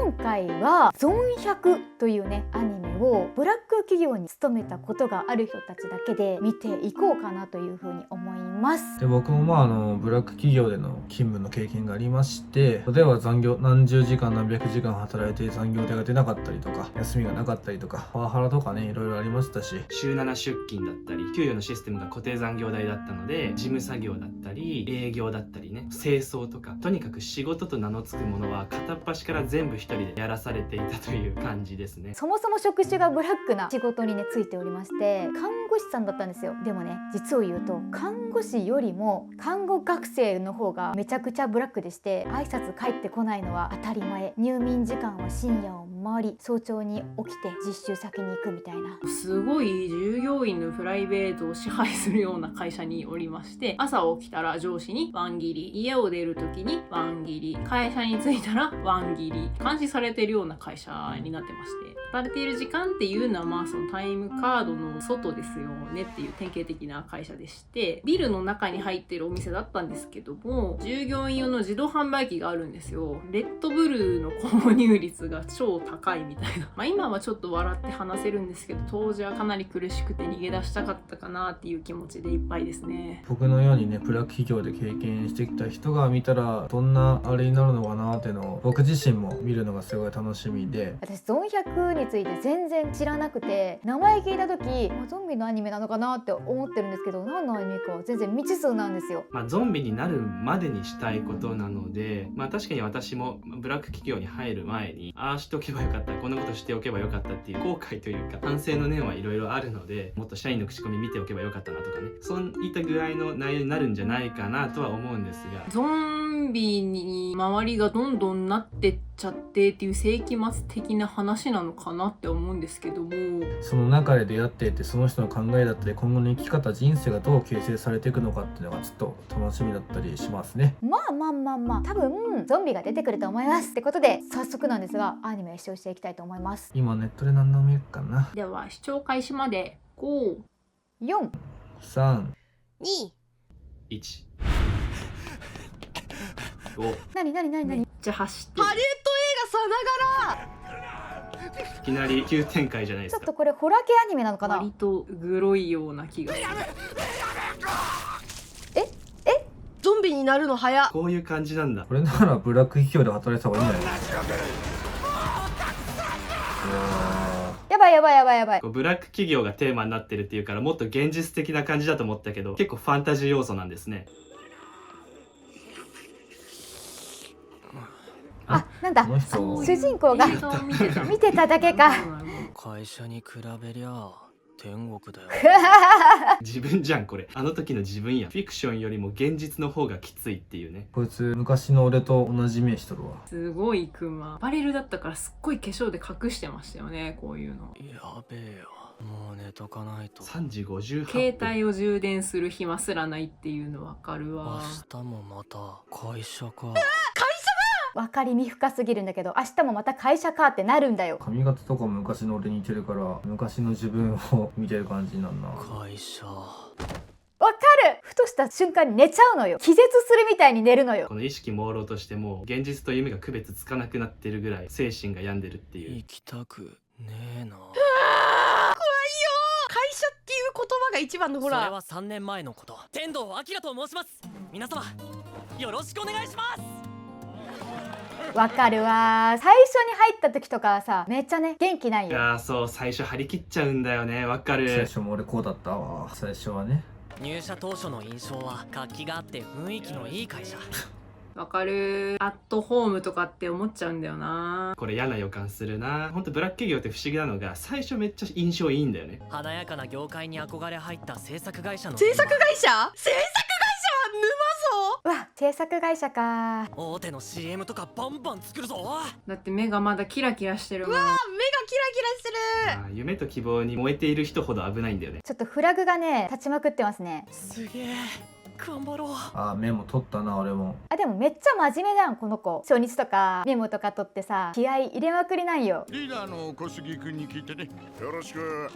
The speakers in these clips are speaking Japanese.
今回はゾン100というねアニメをブラック企業に勤めたことがある人たちだけで見ていこうかなというふうに思います。で、僕もブラック企業での勤務の経験がありまして、例えば残業何十時間何百時間働いて残業代が出なかったりとか、休みがなかったりとか、パワハラとかね、いろいろありましたし、週7出勤だったり、給与のシステムが固定残業代だったので、事務作業だったり、営業だったりね、清掃とか、とにかく仕事と名の付くものは片っ端から全部一人でやらされていたという感じですね。そもそも職種がブラックな仕事にねついておりまして、看護師さんだったんですよ。でもね、実を言うと看護師よりも看護学生の方がめちゃくちゃブラックでして、挨拶帰ってこないのは当たり前、入眠時間は深夜を回り、早朝に起きて実習先に行くみたいな、すごい従業員のプライベートを支配するような会社におりまして、朝起きたら上司にワン切り、家を出る時にワン切り、会社に着いたらワン切り、監視されているような会社になってまして、働いている時間っていうのはそのタイムカードの外ですよねっていう典型的な会社でして、ビルの中に入ってるお店だったんですけども、従業員用の自動販売機があるんですよ。レッドブルの購入率が超高いみたいな。今はちょっと笑って話せるんですけど、当時はかなり苦しくて逃げ出したかったかなっていう気持ちでいっぱいですね。僕のようにね、ブラック企業で経験してきた人が見たらどんなあれになるのかなっていうのを僕自身も見るのがすごい楽しみで、私ゾン100について全然知らなくて、名前聞いた時ゾンビのアニメなのかなって思ってるんですけど、何のアニメか全然未知数なんですよ。ゾンビになるまでにしたいことなので、確かに私もブラック企業に入る前に、ああしておけばよかった、こんなことしておけばよかったっていう後悔というか反省の念はいろいろあるので、もっと社員の口コミ見ておけばよかったなとかね、そういったぐらいの内容になるんじゃないかなとは思うんですが、ゾンビに周りがどんどんなってっちゃってっていう世紀末的な話なのかなって思うんですけども、その中で出会っていて、その人の考えだったり今後の生き方、人生がどう形成されていくのかっていうのがちょっと楽しみだったりしますね。多分ゾンビが出てくると思います。ってことで早速なんですがアニメ視聴していきたいと思います。今ネットで何の見るかな。では視聴開始まで5、4、 3、 2、 1、何めっちゃ走ってる。ハリウッド映画さながらいきなり急展開じゃないですか。ちょっとこれホラー系アニメなのかな。割とグロいような気がする。ゾンビになるの早っ。こういう感じなんだ。これならブラック企業で働いた方がいいんじゃないですか。やばい。こうブラック企業がテーマになってるっていうから、もっと現実的な感じだと思ったけど、結構ファンタジー要素なんですね。なんだ、この人主人公が映画を見てた見てただけか。会社に比べりゃ天国だよ。自分じゃんこれ。あの時の自分や。フィクションよりも現実の方がきついっていうね。こいつ昔の俺と同じ目しとるわ。すごいクマ。アパレルだったからすっごい化粧で隠してましたよね、こういうの。やべえよ。もう寝とかないと。3時58分。携帯を充電する暇すらないっていうのわかるわ。明日もまた会社か。分かりみ深すぎるんだけど、明日もまた会社かってなるんだよ。髪型とかも昔の俺に似てるから、昔の自分を見てる感じになるな。会社。わかる。ふとした瞬間に寝ちゃうのよ。気絶するみたいに寝るのよ。この意識朦朧としても現実と夢が区別つかなくなってるぐらい精神が病んでるっていう。行きたくねえな。会社っていう言葉が一番のホラー。それは3年前のこと。天童明と申します。皆様よろしくお願いします。わかるわ。最初に入った時とかはさ、めっちゃね元気ないよ。いやー、そう最初張り切っちゃうんだよね。わか最る。初も俺こうだったわ。最初はね。入社当初の印象は活気があって雰囲気のいい会社。わかる。アットホームとかって思っちゃうんだよな。これ嫌な予感するな。ほんとブラック企業って不思議なのが、最初めっちゃ印象いいんだよね。華やかな業界に憧れ入った制作会社の制作会社は沼ぞ。うわ、制作会社か。大手の CM とかバンバン作るぞ。だって目がまだキラキラしてるもん。目がキラキラしてる。あー、夢と希望に燃えている人ほど危ないんだよね。ちょっとフラグがね立ちまくってますね。すげえ頑張ろう。あー、メモ取ったな俺も。あ、でもめっちゃ真面目じゃんこの子。初日とかメモとか取ってさ、気合い入れまくりなんよ。リーダーの小杉君に聞いてね。よろしく。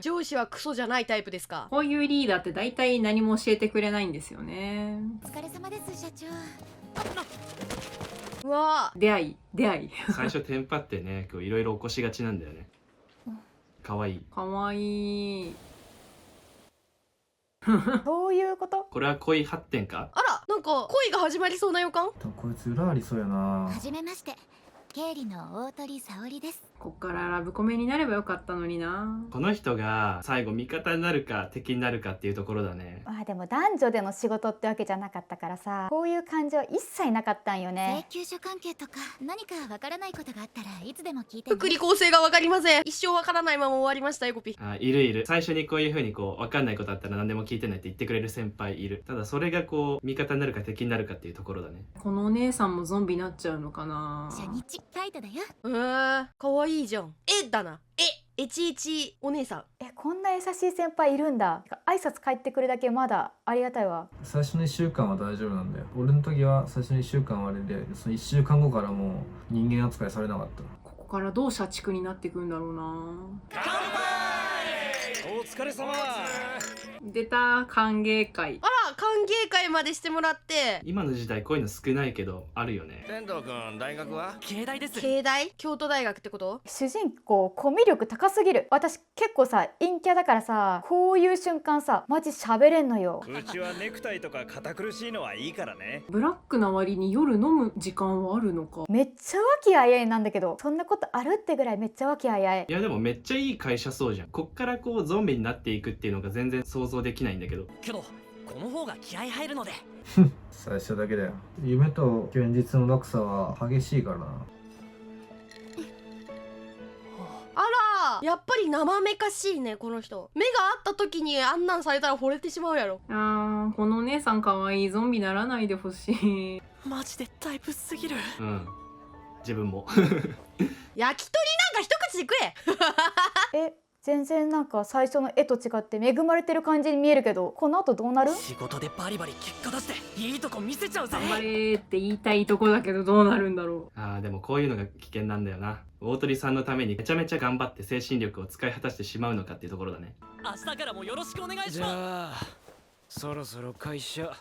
上司はクソじゃないタイプですか。こういうリーダーって大体何も教えてくれないんですよね。お疲れ様です社長。うわ出会い最初テンパってねいろいろ起こしがちなんだよね。かわいい。かわいい。そういうこと。これは恋発展か。あら、なんか恋が始まりそうな予感。こいつ裏ありそうやな。はじめまして、経理の大鳥沙織です。こっからラブコメになればよかったのにな。この人が最後味方になるか敵になるかっていうところだね。まあでも男女での仕事ってわけじゃなかったからさ、こういう感じは一切なかったんよね。請求書関係とか何かわからないことがあったらいつでも聞いてね。福利厚生がわかりません。一生わからないまま終わりましたエコピ。あ、いる。最初にこういう風に分かんないことあったら何でも聞いてねって言ってくれる先輩いる。ただそれが味方になるか敵になるかっていうところだね。このお姉さんもゾンビになっちゃうのかな。初日カイトだよ。かわいいじゃん。だな。エチエチお姉さん。こんな優しい先輩いるんだ。挨拶帰ってくるだけまだありがたいわ。最初の1週間は大丈夫なんだよ。俺の時は最初の1週間はあれで、その1週間後からもう人間扱いされなかった。ここからどう社畜になっていくんだろうな。お疲れ様。出た、歓迎会。あら、歓迎会までしてもらって。今の時代こういうの少ないけどあるよね。天童くん、大学は？経大です。経大？京都大学ってこと？主人公コミュ力高すぎる。私結構さ陰キャだからさ、こういう瞬間さマジ喋れんのよ。うちはネクタイとか堅苦しいのはいいからね。ブラックな割に夜飲む時間はあるのか。めっちゃ和気あいあいなんだけど、そんなことあるってぐらいめっちゃ和気あいあい。いやでもめっちゃいい会社そうじゃん。こっからゾンビになっていくっていうのが全然想像できないんだけど。けどこの方が気合入るので。最初だけだよ。夢と現実の落差は激しいからな。あら、やっぱり生めかしいねこの人。目が合った時にあんなんされたら惚れてしまうやろ。このお姉さんかわいい。ゾンビならないでほしい。マジでタイプすぎる。自分も。焼き鳥なんか一口で食え。全然なんか最初の絵と違って恵まれてる感じに見えるけど、この後どうなる？仕事でバリバリ結果出していいとこ見せちゃうぜ。頑張れって言いたいとこだけどどうなるんだろう。でもこういうのが危険なんだよな。大鳥さんのためにめちゃめちゃ頑張って精神力を使い果たしてしまうのかっていうところだね。明日からもよろしくお願いします。じゃあそろそろ会社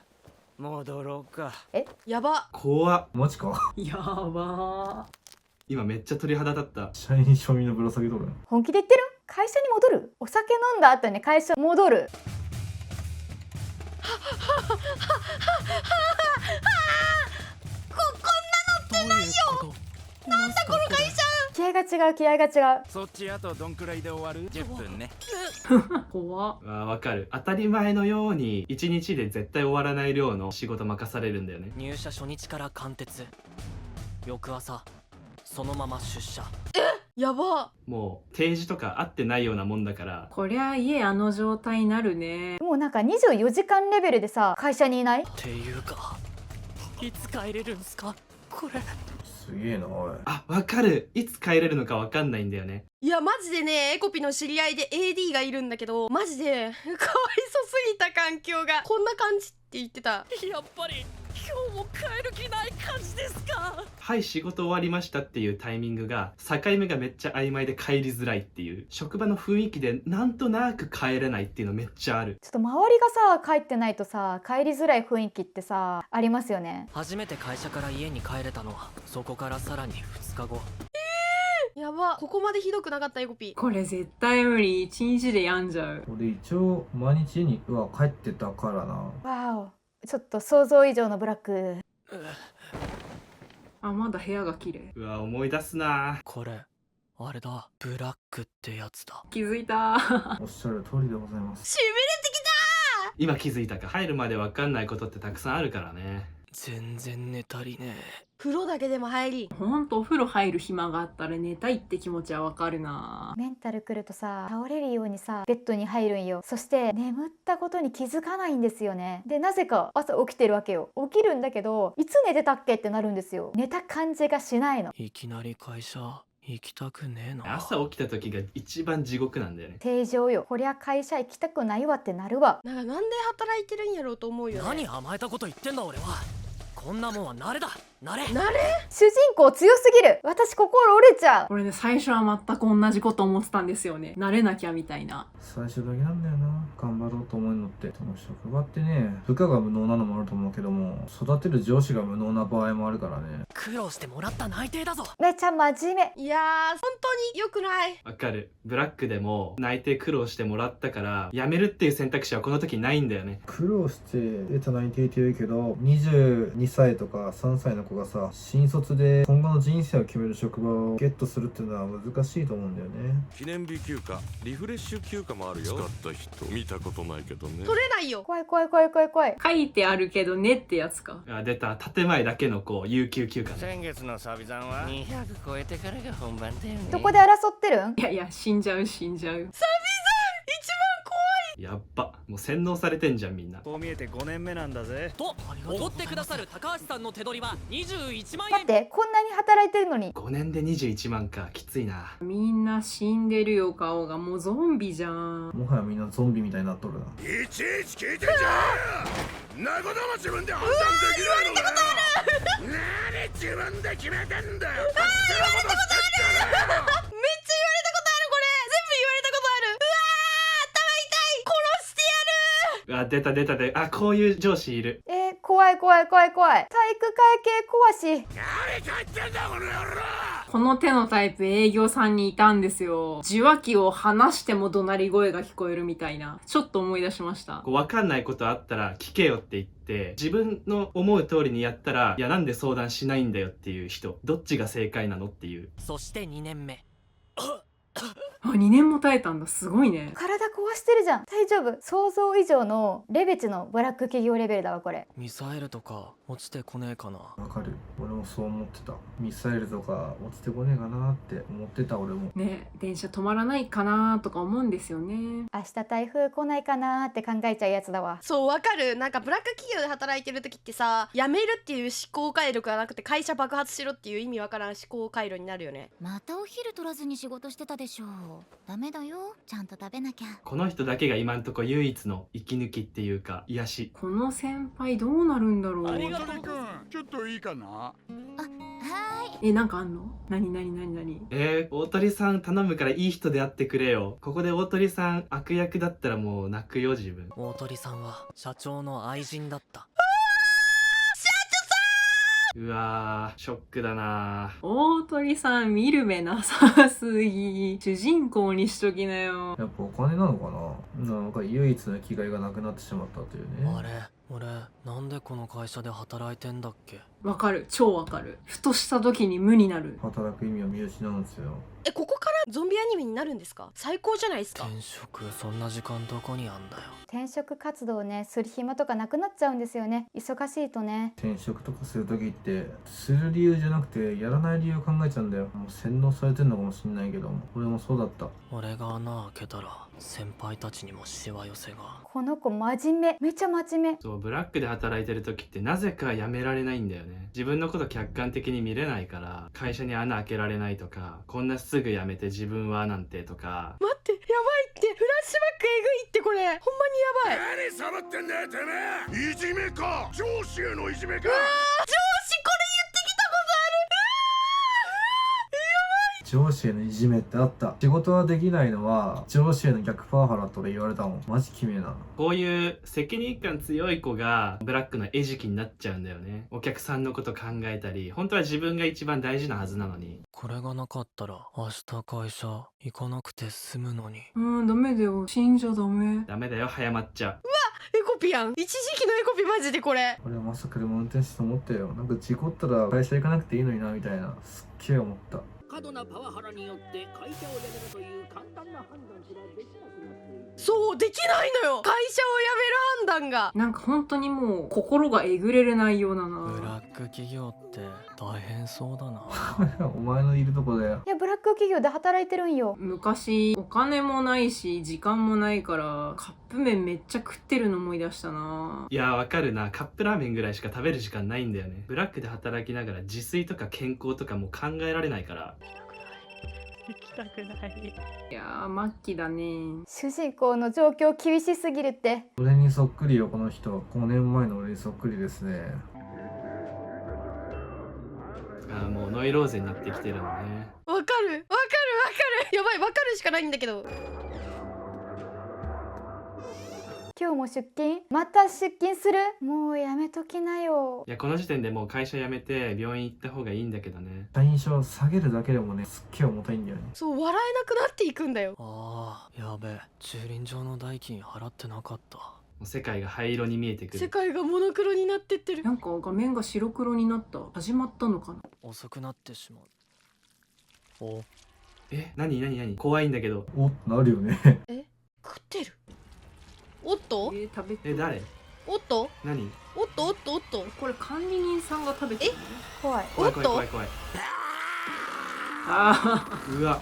戻ろうか。やば。怖っ。マジか。やばー。今めっちゃ鳥肌立った。社員証明のぶら下げとる。本気で言ってる？会社に戻る？お酒飲んだ後に会社戻る。こんなのってないよ。なんだこの会社。気合が違う気合が違う。そっちあとどんくらいで終わる？10分ね。怖っ。わかる。当たり前のように1日で絶対終わらない量の仕事任されるんだよね。入社初日から貫徹。翌朝そのまま出社。やば。もう定時とか合ってないようなもんだから。こりゃ家あの状態になるね。もうなんか24時間レベルでさ会社にいない？っていうかいつ帰れるんすかこれ。すげえなおい。わかる。いつ帰れるのかわかんないんだよね。いやマジでね、エコピの知り合いで AD がいるんだけど、マジでかわいそすぎた。環境がこんな感じって言ってた。やっぱり今日も帰る気ない感じですか？はい、仕事終わりましたっていうタイミングが境目がめっちゃ曖昧で帰りづらいっていう、職場の雰囲気でなんとなく帰れないっていうのめっちゃある。ちょっと周りがさ帰ってないとさ帰りづらい雰囲気ってさありますよね。初めて会社から家に帰れたのはそこからさらに2日後。やば。ここまでひどくなかったエコピ。これ絶対無理。1日で病んじゃう。俺一応毎日家に帰ってたからな。わお、ちょっと想像以上のブラック。まだ部屋が綺麗。思い出すな。これあれだ、ブラックってやつだ。気づいた。おっしゃる通りでございます。しびれてきた。今気づいたか。入るまでわかんないことってたくさんあるからね。全然寝足りねえ。風呂だけでも入り。ほんとお風呂入る暇があったら寝たいって気持ちはわかるな。メンタルくるとさ倒れるようにさベッドに入るんよ。そして眠ったことに気づかないんですよね。でなぜか朝起きてるわけよ。起きるんだけどいつ寝てたっけってなるんですよ。寝た感じがしないの。いきなり会社行きたくねえな。朝起きた時が一番地獄なんだよね。正常よ。こりゃ会社行きたくないわってなるわ。なんで働いてるんやろうと思うよね。何甘えたこと言ってんだ俺は。こんなもんは慣れだ。なれ。慣れ主人公強すぎる。私心折れちゃう。これね、最初は全く同じこと思ってたんですよね。慣れなきゃみたいな。最初だけなんだよな、頑張ろうと思うのって。でも職場ってね、部下が無能なのもあると思うけども、育てる上司が無能な場合もあるからね。苦労してもらった内定だぞ。めちゃ真面目。いやー本当に良くない。わかる。ブラックでも内定苦労してもらったから辞めるっていう選択肢はこの時ないんだよね。苦労して得た内定って言うけど、22歳とか3歳の子がさ、新卒で今後の人生を決める職場をゲットするっていうのは難しいと思うんだよね。記念日休暇、リフレッシュ休暇もあるよ。使った人見たことないけどね。取れないよ。怖い怖い怖い怖い怖い。書いてあるけどねってやつか。あ、出た。建前だけのこう有給休暇ね。先月のサビ残は200超えてからが本番だよね。どこで争ってるん？いやいや、死んじゃう死んじゃう。やっば。もう洗脳されてんじゃんみんな。こう見えて5年目なんだぜ。とおごってくださる高橋さんの手取りは21万円。待って、こんなに働いてるのに。 5年で21万か。きついな。みんな死んでるよ、顔が。もうゾンビじゃん。もはやみんなゾンビみたいになっとるな。いちいち聞いてんじゃん。なことも自分で判断できないのかよ。なに自分で決めてんだよ。勝手なことしてんじゃねえよ。めっちゃ言われたことある。これ全部言われたことある。あ、出た出たで。あ、こういう上司いる。怖い怖い怖い怖い。体育会系怖し。何帰ってんだこの野郎。この手のタイプ営業さんにいたんですよ。受話器を離しても怒鳴り声が聞こえるみたいな。ちょっと思い出しました。こう分かんないことあったら聞けよって言って、自分の思う通りにやったら、いやなんで相談しないんだよっていう人。どっちが正解なのっていう。そして2年目。あ、2年も耐えたんだ。すごいね。体壊してるじゃん。大丈夫。想像以上のレベチのブラック企業レベルだわこれ。ミサイルとか落ちてこねえかな。わかる。俺もそう思ってた。ミサイルとか落ちてこねえかなって思ってた俺も。ね、電車止まらないかなとか思うんですよね。明日台風来ないかなーって考えちゃうやつだわ。そう、わかる。なんかブラック企業で働いてる時ってさ、辞めるっていう思考回路がなくて会社爆発しろっていう意味わからん思考回路になるよね。またお昼取らずに仕事してたでしょ。ダメだよ、ちゃんと食べなきゃ。この人だけが今んとこ唯一の息抜きっていうか癒し。この先輩どうなるんだろう。大鳥くん、ちょっといいかな。はーい。なんかあんの？何大鳥さん頼むからいい人であってくれよ。ここで大鳥さん悪役だったらもう泣くよ自分。大鳥さんは社長の愛人だった。うわー、ショックだな。大鳥さん見る目なさすぎ。主人公にしときなよ。やっぱお金なのかな。なんか唯一の生きがいがなくなってしまったというね。あれ、俺なんでこの会社で働いてんだっけ。わかる、超わかる。ふとした時に無になる。働く意味を見失うんですよ。ここからゾンビアニメになるんですか？最高じゃないですか。転職、そんな時間どこにあんだよ。転職活動ね、する暇とかなくなっちゃうんですよね。忙しいとね。転職とかする時ってする理由じゃなくてやらない理由考えちゃうんだよ。もう洗脳されてんのかもしんないけど、俺もそうだった。俺が穴開けたら先輩たちにもしわ寄せが。この子真面目。めちゃ真面目。そう、ブラックで働いてる時ってなぜかやめられないんだよね。自分のこと客観的に見れないから、会社に穴開けられないとか、こんなすぐ辞めて自分はなんてとか。待って、やばいって。フラッシュバックえぐいってこれ。ほんまにやばい。何サボってんだよてめえ。いじめか。上司へのいじめか。上司これ言ってきたこと上司へのいじめってあった。仕事はできないのは上司への逆パワハラと俺言われたもん。マジ決めえな。こういう責任感強い子がブラックの餌食になっちゃうんだよね。お客さんのこと考えたり、本当は自分が一番大事なはずなのに。これがなかったら明日会社行かなくて済むのに。ダメだよ。死んじゃダメ。ダメだよ、早まっちゃう。エコピやん。一時期のエコピマジでこれ。俺はまさか車運転手と思ったよ。なんか事故ったら会社行かなくていいのになみたいな。すっげえ思った。過度なパワハラによって会社を辞めるという簡単な判断すらできなくなっている。そう、できないのよ。会社を辞める判断が。なんか本当にもう心がえぐれる内容だな。ブラック企業って大変そうだな。お前のいるとこだよ。いや、ブラック企業で働いてるんよ。昔お金もないし時間もないからカップ麺めっちゃ食ってるの思い出したな。いや、わかるな。カップラーメンぐらいしか食べる時間ないんだよね。ブラックで働きながら自炊とか健康とかも考えられないから。行きたくない。いやー末期だね。主人公の状況厳しすぎるって。俺にそっくりよこの人。5年前の俺にそっくりですね。もうノイローゼになってきてるのね。わかるわかるわかる。やばい、わかるしかないんだけど。今日も出勤？また出勤する？もうやめときなよ。いやこの時点でもう会社辞めて病院行った方がいいんだけどね。社員証下げるだけでもね、すっげえ重たいんだよね。そう、笑えなくなっていくんだよ。ああ、やべえ、駐輪場の代金払ってなかった。もう世界が灰色に見えてくる。世界がモノクロになってってる。なんか画面が白黒になった。始まったのかな。遅くなってしまう。お、何怖いんだけど。おっなるよね。食ってる。おっと食べて。誰？おっと何？おっとおっとおっと。これ管理人さんが食べてる。怖い。おっと怖い。あうわ。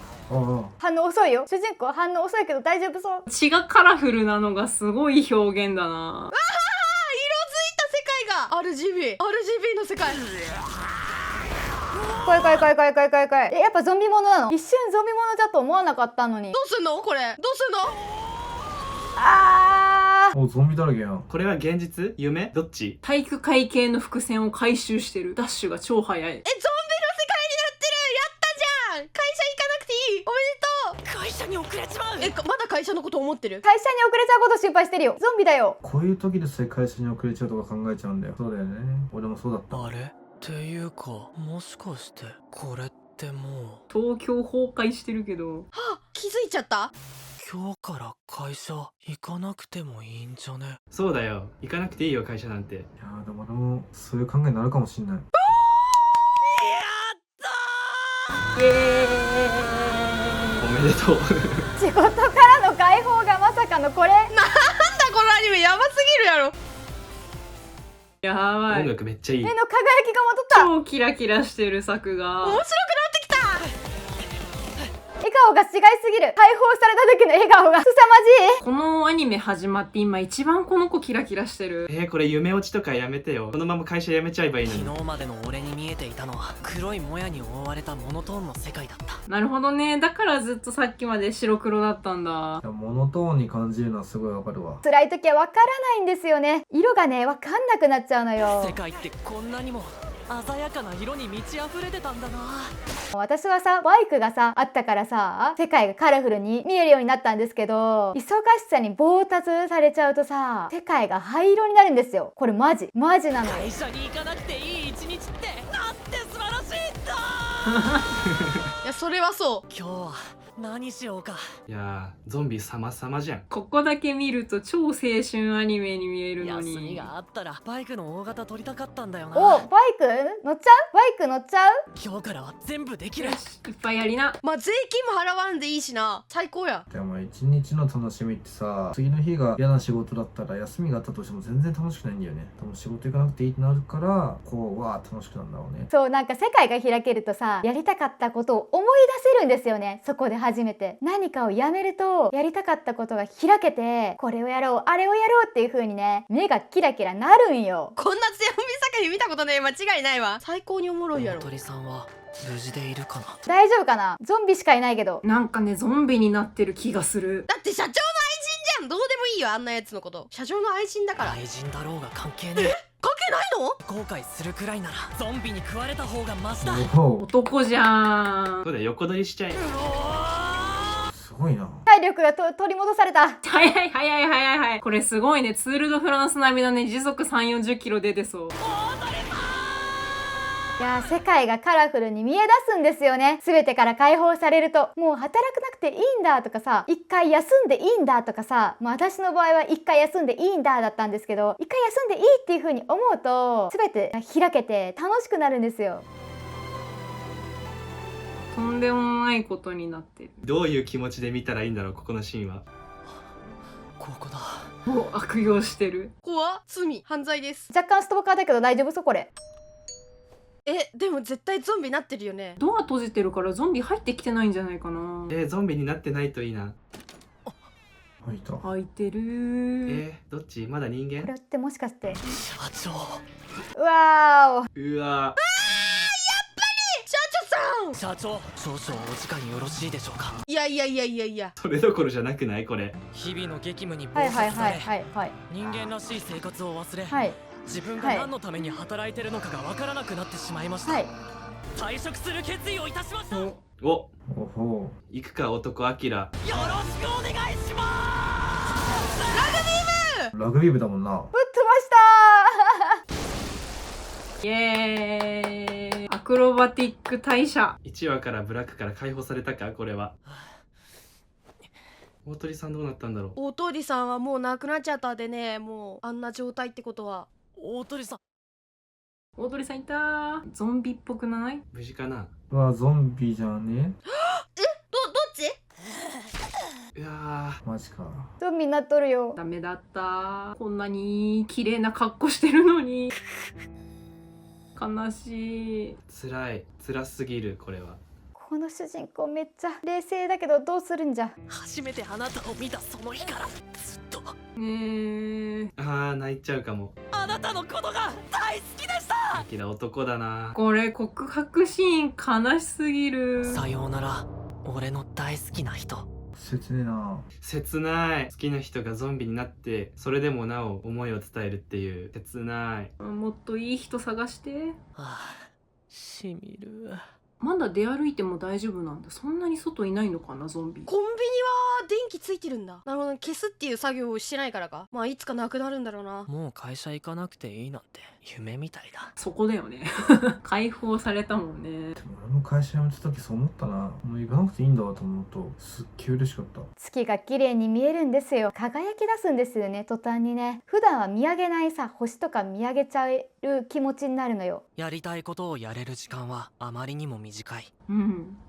反応遅いよ。主人公反応遅いけど大丈夫そう。あ、血がカラフルなのがすごい表現だな。色づいた世界が RGB の世界。怖い。やっぱゾンビものなの？一瞬ゾンビものだと思わなかったのに。どうすんのこれ。どうすんの。お、ゾンビだらけやん。これは現実？夢？どっち？体育会系の伏線を回収してる。ダッシュが超速い。ゾンビの世界になってる。やったじゃん。会社行かなくていい。おめでとう。会社に遅れちまう。まだ会社のこと思ってる？会社に遅れちゃうこと心配してるよ。ゾンビだよ。こういう時でさえ会社に遅れちゃうとか考えちゃうんだよ。そうだよね。俺もそうだった。あれっていうか、もしかしてこれってもう東京崩壊してるけど。はあ、気づいちゃった。今日から会社行かなくてもいいんじゃね？そうだよ。行かなくていいよ会社なんて。いやーでも俺もそういう考えになるかもしんない。イエーイ。おめでとう。仕事からの解放がまさかのこれ。なんだこのアニメやばすぎるやろ。やばい。音楽めっちゃいい。目の輝きが戻った。超キラキラしてる作画。面白くなってきた。笑顔が違いすぎる。解放された時の笑顔が凄まじい。このアニメ始まって今一番この子キラキラしてる。これ夢落ちとかやめてよ。このまま会社辞めちゃえばいいのに。昨日までの俺に見えていたのは黒いもやに覆われたモノトーンの世界だった。なるほどね。だからずっとさっきまで白黒だったんだ。いやモノトーンに感じるのはすごいわかるわ。辛い時はわからないんですよね。色がね、わかんなくなっちゃうのよ。世界ってこんなにも鮮やかな色に満ち溢れてたんだな。私はさ、バイクがさ、あったからさ、世界がカラフルに見えるようになったんですけど、忙しさに暴達されちゃうとさ、世界が灰色になるんですよ。これマジなの。会社に行かなくていい一日ってなんて素晴らしいんだ。いや、それはそう。今日は何しようか。いやー、ゾンビ様々じゃん。ここだけ見ると超青春アニメに見えるのに。休みがあったらバイクの大型取りたかったんだよな。お、バイク乗っちゃう？バイク乗っちゃう？今日からは全部できる。いっぱいやりな。まあ税金も払わんでいいしな。最高や。でも一日の楽しみってさ、次の日が嫌な仕事だったら休みがあったとしても全然楽しくないんだよね。でも仕事行かなくていいってなるからこうわー楽しくなるんだろうね。そう、なんか世界が開けるとさ、やりたかったことを思い出せるんですよね。そこで初めて何かをやめると、やりたかったことが開けて、これをやろうあれをやろうっていう風にね、目がキラキラなるんよ。こんな強み作品見たことねえ。間違いないわ。最高におもろいやろ。大鳥さんは無事でいるかな。大丈夫かな？ゾンビしかいないけど。なんかね、ゾンビになってる気がする。だって社長の愛人じゃん。どうでもいいよ、あんなやつのこと。社長の愛人だから。愛人だろうが関係ねえ。関係ないの？後悔するくらいならゾンビに食われた方がマシだ。男じゃん。そうだよ、横取りしちゃえ。すごいな。体力が取り戻された。早い。これすごいね。ツール・ド・フランス並みのね、時速3、40キロ出てそう。いやー、世界がカラフルに見え出すんですよね。全てから解放されると、もう働かなくていいんだとかさ、一回休んでいいんだとかさ、私の場合は一回休んでいいんだだったんですけど、一回休んでいいっていう風に思うと、全て開けて楽しくなるんですよ。とんでもないことになってる。どういう気持ちで見たらいいんだろう、ここのシーンは。ここだ。もう悪用してる。怖罪、犯罪です。若干ストーカーだけど大丈夫そうこれ。でも絶対ゾンビになってるよね。ドア閉じてるからゾンビ入ってきてないんじゃないかな。ゾンビになってないといいな。開いた。開いてる。どっち？まだ人間？これってもしかして。社長。うわー。うわー。社長、少々お時間よろしいでしょうか。いや。それどころじゃなくないこれ。日々の激務にー。暴殺され、はい。人間らしい生活を忘れ、はい。自分が何のために働いてるのかがわからなくなってしまいました。はい。退職する決意をいたしました。よおおほ行くか男アキラ。ろしくお願いしまう。ラグビー部だもんな。ぶっ飛ばしたイエーイ。アクロバティック大社。1話からブラックから解放されたかこれは。大鳥さんどうなったんだろう。大鳥さんはもう亡くなっちゃったでね、もうあんな状態ってことは。大鳥さん。大鳥さんいた。ゾンビっぽくない？無事かな。うわ、ゾンビじゃね？どっち？いやマジか。ゾンビになっとるよ。ダメだった。こんなに綺麗な格好してるのに。悲しい。辛すぎるこれは。この主人公めっちゃ冷静だけどどうするんじゃ。初めてあなたを見たその日からずっと泣いちゃうかも。あなたのことが大好きでした。アキラ男だな。これ告白シーン悲しすぎる。さようなら俺の大好きな人。切ねえな。切ない。好きな人がゾンビになってそれでもなお思いを伝えるっていう切ない。もっといい人探して。しみる。まだ出歩いても大丈夫なんだ。そんなに外いないのかなゾンビ。コンビニは電気ついてるんだ。なるほど、消すっていう作業をしてないからか。まあいつかなくなるんだろうな。もう会社行かなくていいなんて夢みたいだ。そこだよね。解放されたもんね。でも俺も会社辞めた時そう思ったな。もう行かなくていいんだわと思うとすっげえ嬉しかった。月が綺麗に見えるんですよ。輝き出すんですよね、途端にね。普段は見上げないさ、星とか見上げちゃえる気持ちになるのよ。やりたいことをやれる時間はあまりにも短い。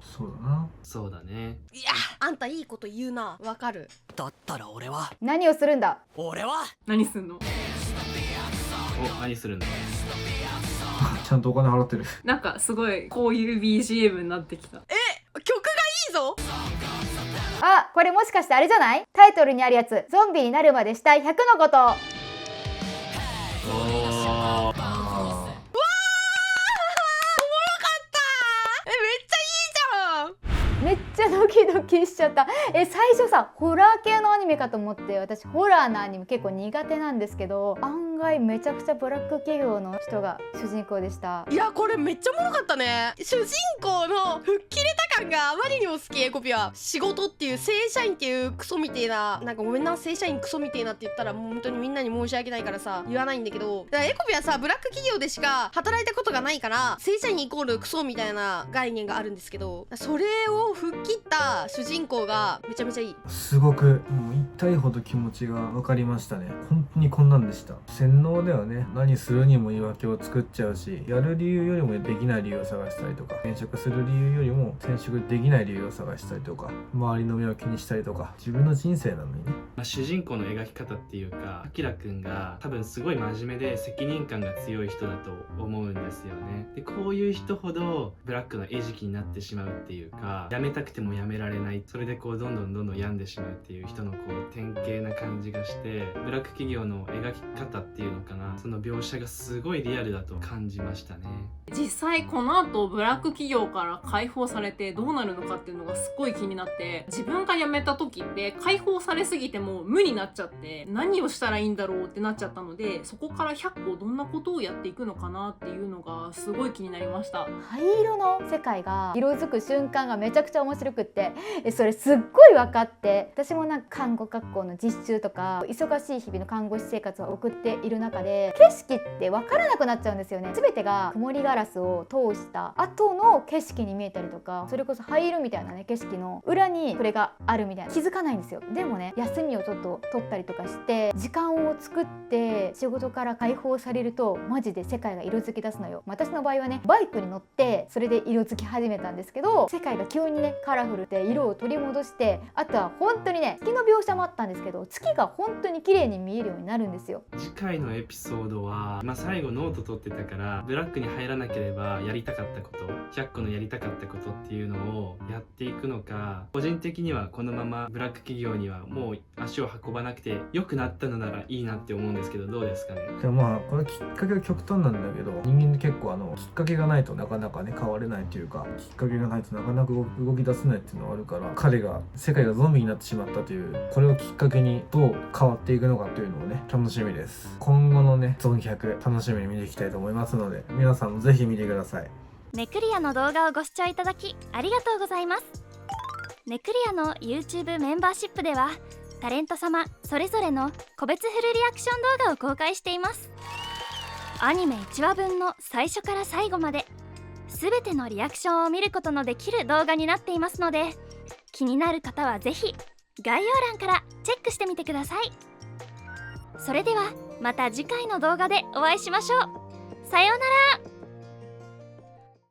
そうだな。そうだね。いや、あんたいいこと言うな。わかる。だったら俺は何をするんだ。俺は何すんの？何するんだ。ちゃんとお金払ってる。なんかすごいこういう BGM になってきた。曲がいいぞ。あ、これもしかしてあれじゃない？タイトルにあるやつ。ゾンビになるまでしたい100のこと。めっちゃドキドキしちゃった。最初さ、ホラー系のアニメかと思って、私ホラーのアニメ結構苦手なんですけど、案外めちゃくちゃブラック企業の人が主人公でした。いや、これめっちゃおもろかったね。主人公の吹っ切れた感があまりにも好き。エコピは仕事っていう正社員っていうクソみてえな、なんかごめんな、正社員クソみてえなって言ったらもう本当にみんなに申し訳ないからさ言わないんだけど、だからエコピはさブラック企業でしか働いたことがないから正社員イコールクソみたいな概念があるんですけど、それを吹っ切った主人公がめちゃめちゃいい。すごくもう痛いほど気持ちが分かりましたね。本当にこんなんでした。洗脳ではね、何するにも言い訳を作っちゃうし、やる理由よりもできない理由を探したりとか、転職する理由よりも転職できない理由を探したりとか、周りの目を気にしたりとか、自分の人生なのにね。主人公の描き方っていうか、アキラくんが多分すごい真面目で責任感が強い人だと思うんですよね。でこういう人ほどブラックの餌食になってしまうっていうか、やめたくてもやめられない、それでこうどんどん病んでしまうっていう人のこう典型な感じがして、ブラック企業の描き方っていうのかな、その描写がすごいリアルだと感じましたね。実際この後ブラック企業から解放されてどうなるのかっていうのがすっごい気になって、自分が辞めた時って解放されすぎても無になっちゃって何をしたらいいんだろうってなっちゃったので、そこから100個どんなことをやっていくのかなっていうのがすごい気になりました。灰色の世界が色づく瞬間がめちゃくちゃ面白くって、それすっごい分かって、私もなんか看護学校の実習とか忙しい日々の看護師生活を送っている中で、景色って分からなくなっちゃうんですよね。全てが曇りガラスを通した後の景色に見えたりとか、それこそ灰色みたいなね景色の裏にそれがあるみたいな、気づかないんですよ。でもね、休みをちょっと取ったりとかして時間を作って仕事から解放されるとマジで世界が色づき出すのよ。私の場合はね、バイクに乗ってそれで色づき始めたんですけど、世界が急にねカラフルで色を取り戻して、あとは本当にね月の描写もあったんですけど、月が本当に綺麗に見えるようになるんですよ。次回のエピソードは、最後ノート取ってたからブラックに入らなければやりたかったこと、100個のやりたかったことっていうのをやっていくのか、個人的にはこのままブラック企業にはもう足を運ばなくて良くなったのならいいなって思うんですけど、どうですかね。でもまあこれきっかけは極端なんだけど、人間って結構きっかけがないとなかなかね変われないというか、きっかけがないとなかなか動き出せないっていうのがあるから、彼が世界がゾンビになってしまったというこれをきっかけにどう変わっていくのかというのをね楽しみです。今後のねゾン100楽しみに見ていきたいと思いますので、皆さんもぜひ見てください。ネクリアの動画をご視聴いただきありがとうございます。ネクリアの YouTube メンバーシップではタレント様それぞれの個別フルリアクション動画を公開しています。アニメ1話分の最初から最後まで全てのリアクションを見ることのできる動画になっていますので、気になる方はぜひ概要欄からチェックしてみてください。それではまた次回の動画でお会いしましょう。さようなら。